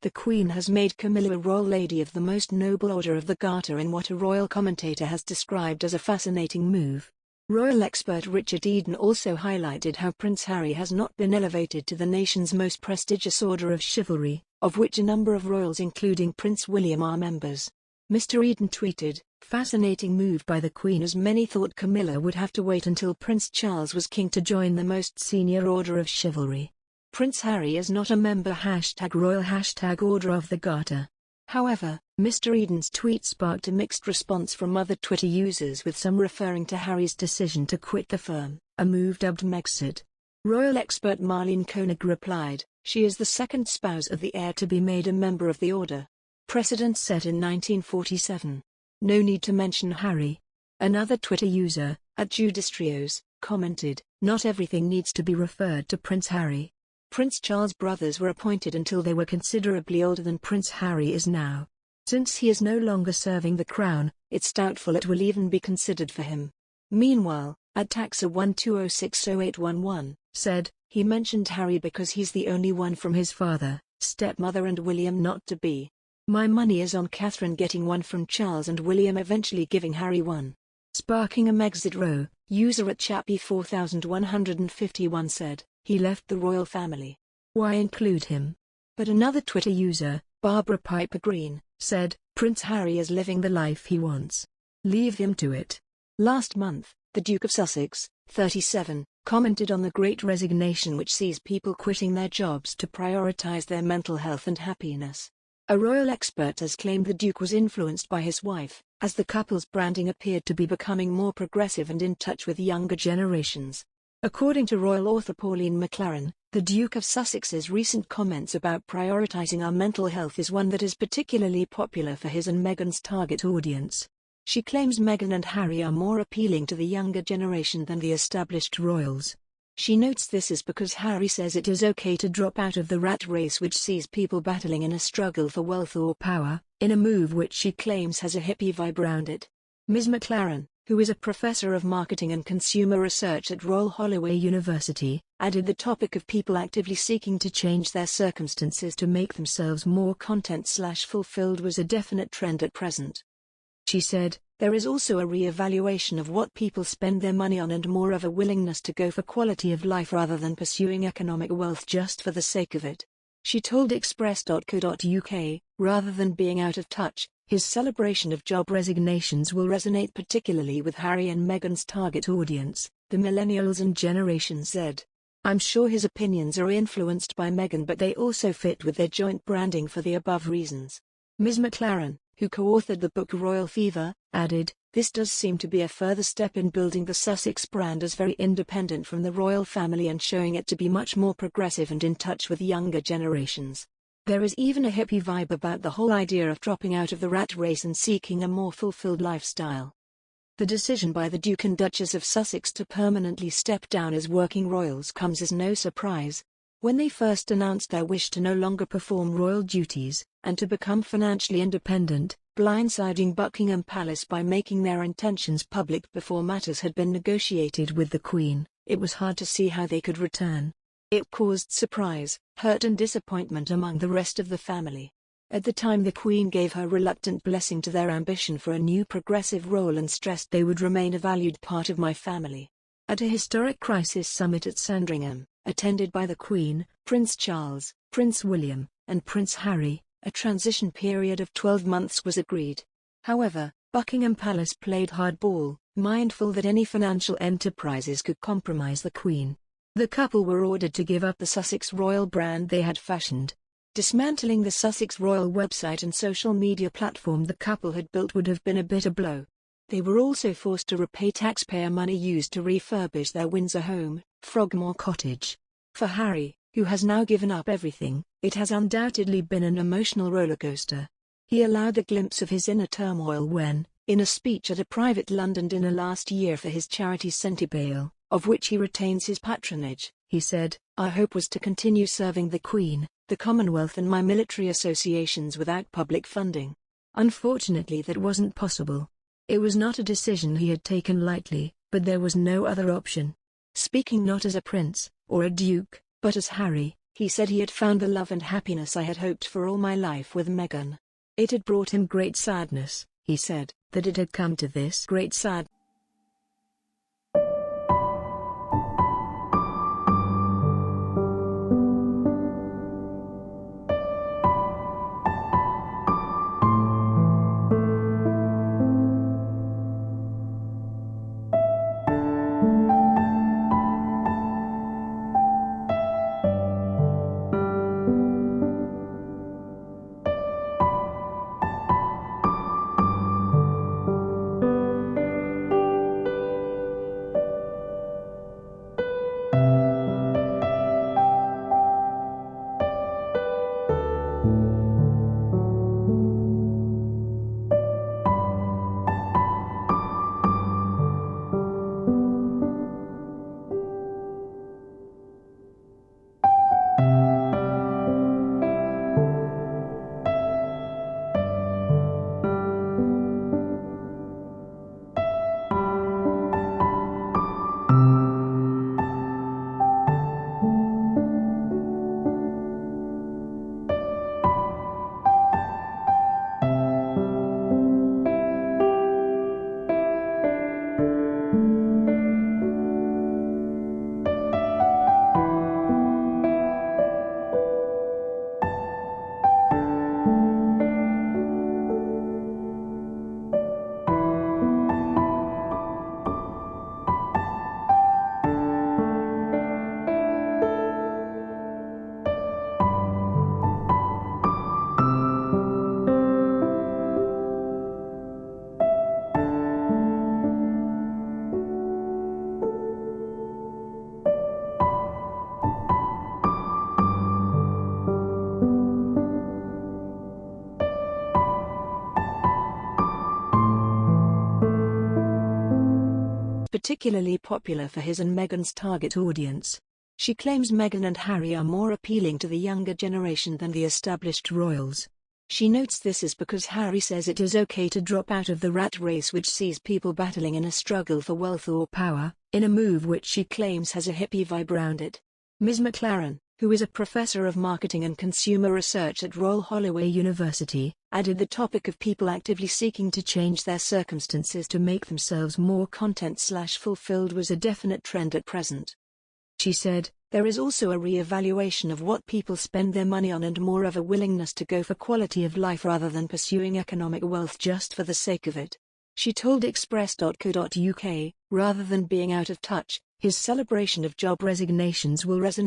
The Queen has made Camilla a royal lady of the most noble order of the Garter in what a royal commentator has described as a fascinating move. Royal expert Richard Eden also highlighted how Prince Harry has not been elevated to the nation's most prestigious order of chivalry, of which a number of royals including Prince William are members. Mr. Eden tweeted, "Fascinating move by the Queen, as many thought Camilla would have to wait until Prince Charles was king to join the most senior order of chivalry. Prince Harry is not a member #royal #order of the Garter." However, Mr. Eden's tweet sparked a mixed response from other Twitter users, with some referring to Harry's decision to quit the firm, a move dubbed MEGXIT. Royal expert Marlene Koenig replied, "She is the second spouse of the heir to be made a member of the order. Precedent set in 1947. No need to mention Harry." Another Twitter user, @Judistrios, commented, "Not everything needs to be referred to Prince Harry. Prince Charles' brothers were appointed until they were considerably older than Prince Harry is now. Since he is no longer serving the crown, it's doubtful it will even be considered for him." Meanwhile, @Taxa12060811, said, "He mentioned Harry because he's the only one from his father, stepmother and William not to be. My money is on Catherine getting one from Charles and William eventually giving Harry one." Sparking a MEGXIT row, user @Chappie4151 said, "He left the royal family. Why include him?" But another Twitter user, Barbara Piper Green, said, "Prince Harry is living the life he wants. Leave him to it." Last month, the Duke of Sussex, 37, commented on the Great Resignation, which sees people quitting their jobs to prioritize their mental health and happiness. A royal expert has claimed the Duke was influenced by his wife, as the couple's branding appeared to be becoming more progressive and in touch with younger generations. According to royal author Pauline McLaren, the Duke of Sussex's recent comments about prioritizing our mental health is one that is particularly popular for his and Meghan's target audience. She claims Meghan and Harry are more appealing to the younger generation than the established royals. She notes this is because Harry says it is okay to drop out of the rat race, which sees people battling in a struggle for wealth or power, in a move which she claims has a hippie vibe around it. Ms. McLaren, who is a professor of marketing and consumer research at Royal Holloway University, added the topic of people actively seeking to change their circumstances to make themselves more content/fulfilled was a definite trend at present. She said, "There is also a re-evaluation of what people spend their money on and more of a willingness to go for quality of life rather than pursuing economic wealth just for the sake of it." She told Express.co.uk, "Rather than being out of touch, his celebration of job resignations will resonate particularly with Harry and Meghan's target audience, the millennials and Generation Z. I'm sure his opinions are influenced by Meghan, but they also fit with their joint branding for the above reasons." Ms. McLaren, who co-authored the book Royal Fever, added, "This does seem to be a further step in building the Sussex brand as very independent from the royal family and showing it to be much more progressive and in touch with younger generations. There is even a hippie vibe about the whole idea of dropping out of the rat race and seeking a more fulfilled lifestyle." The decision by the Duke and Duchess of Sussex to permanently step down as working royals comes as no surprise. When they first announced their wish to no longer perform royal duties, and to become financially independent, blindsiding Buckingham Palace by making their intentions public before matters had been negotiated with the Queen, it was hard to see how they could return. It caused surprise, hurt and disappointment among the rest of the family. At the time, the Queen gave her reluctant blessing to their ambition for a new progressive role and stressed they would remain a valued part of my family. At a historic crisis summit at Sandringham, attended by the Queen, Prince Charles, Prince William, and Prince Harry, a transition period of 12 months was agreed. However, Buckingham Palace played hardball, mindful that any financial enterprises could compromise the Queen. The couple were ordered to give up the Sussex royal brand they had fashioned. Dismantling the Sussex royal website and social media platform the couple had built would have been a bitter blow. They were also forced to repay taxpayer money used to refurbish their Windsor home, Frogmore Cottage. For Harry, who has now given up everything, it has undoubtedly been an emotional rollercoaster. He allowed a glimpse of his inner turmoil when, in a speech at a private London dinner last year for his charity Centibale, of which he retains his patronage, he said, "Our hope was to continue serving the Queen, the Commonwealth and my military associations without public funding. Unfortunately, that wasn't possible." It was not a decision he had taken lightly, but there was no other option. Speaking not as a prince, or a duke, but as Harry, He said he had found the love and happiness I had hoped for all my life with Meghan. It had brought him great sadness, he said, that it had come to this great sadness. Particularly popular for his and Meghan's target audience. She claims Meghan and Harry are more appealing to the younger generation than the established royals. She notes this is because Harry says it is okay to drop out of the rat race which sees people battling in a struggle for wealth or power, in a move which she claims has a hippie vibe around it. Ms. McLaren, who is a professor of marketing and consumer research at Royal Holloway University, added the topic of people actively seeking to change their circumstances to make themselves more content/fulfilled was a definite trend at present. She said, there is also a re-evaluation of what people spend their money on and more of a willingness to go for quality of life rather than pursuing economic wealth just for the sake of it. She told Express.co.uk, rather than being out of touch, his celebration of job resignations will resonate